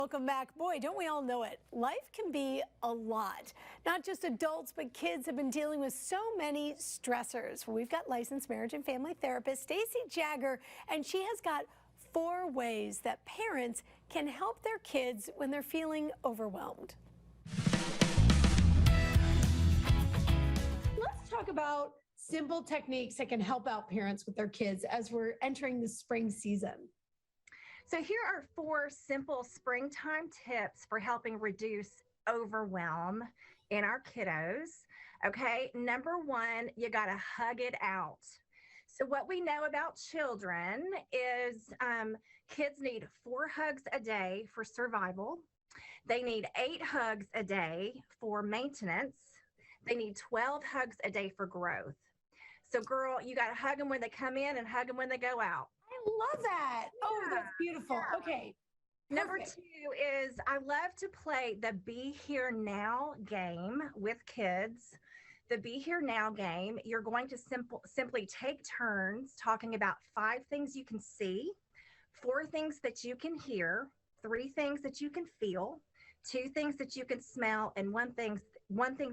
Welcome back. Boy, don't we all know it. Life can be a lot. Not just adults, but kids have been dealing with so many stressors. We've got licensed marriage and family therapist Stacy Jagger, and she has got 4 ways that parents can help their kids when they're feeling overwhelmed. Let's talk about simple techniques that can help out parents with their kids as we're entering the spring season. So here are 4 simple springtime tips for helping reduce overwhelm in our kiddos. Okay, number 1, you got to hug it out. So what we know about children is kids need 4 hugs a day for survival. They need 8 hugs a day for maintenance. They need 12 hugs a day for growth. So girl, you got to hug them when they come in and hug them when they go out. Love that. Oh, that's beautiful. Yeah. Okay. Number Perfect. 2 is I love to play the Be Here Now game with kids. The Be Here Now game, you're going to simply take turns talking about 5 things you can see, 4 things that you can hear, 3 things that you can feel, 2 things that you can smell, and one thing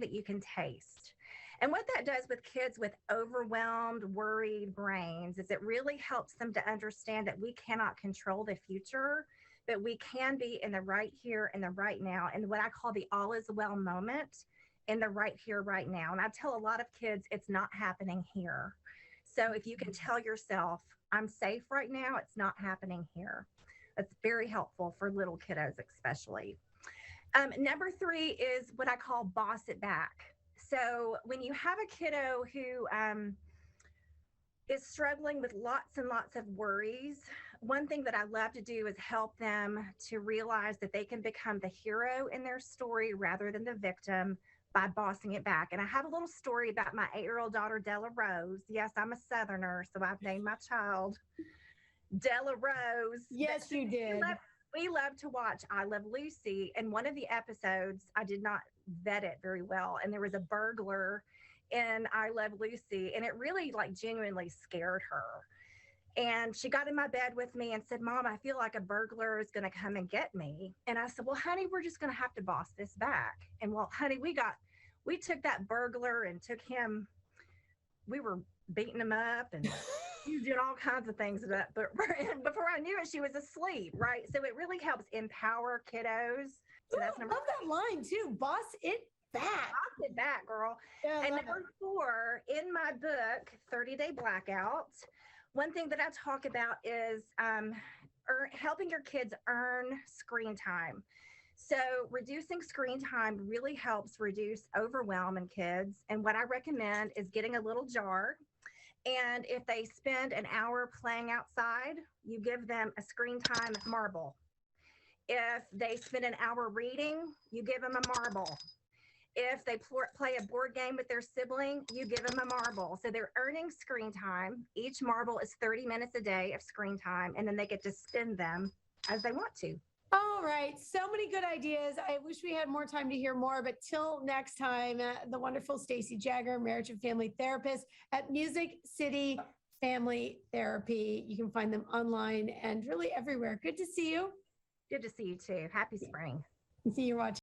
that you can taste. And what that does with kids with overwhelmed, worried brains is it really helps them to understand that we cannot control the future, but we can be in the right here and the right now, and what I call the all is well moment in the right here, right now. And I tell a lot of kids it's not happening here. So if you can tell yourself, I'm safe right now, it's not happening here. That's very helpful for little kiddos especially. Number 3 is what I call boss it back. So when you have a kiddo who is struggling with lots and lots of worries, one thing that I love to do is help them to realize that they can become the hero in their story rather than the victim by bossing it back. And I have a little story about my 8-year-old daughter, Della Rose. Yes, I'm a Southerner, so I've named my child Della Rose. Yes, you did. We love to watch I Love Lucy, and one of the episodes, I did not vet it very well, and there was a burglar in I Love Lucy, and it really genuinely scared her. And she got in my bed with me and said, Mom, I feel like a burglar is going to come and get me. And I said, well, honey, we're just going to have to boss this back. And well, honey, we took that burglar and took him, we were beating him up and he was doing all kinds of things. But before I knew it, she was asleep, right? So it really helps empower kiddos. So I love that line too. Boss it back. Boss it back, girl. Yeah, and number 4, in my book, 30-Day Blackout, one thing that I talk about is helping your kids earn screen time. So reducing screen time really helps reduce overwhelm in kids. And what I recommend is getting a little jar. And if they spend an hour playing outside, you give them a screen time marble. If they spend an hour reading, you give them a marble. If they play a board game with their sibling, you give them a marble. So they're earning screen time. Each marble is 30 minutes a day of screen time, and then they get to spend them as they want to. All right. So many good ideas. I wish we had more time to hear more, but till next time, the wonderful Stacy Jagger, marriage and family therapist at Music City Family Therapy. You can find them online and really everywhere. Good to see you. Good to see you too. Happy spring. See you watching.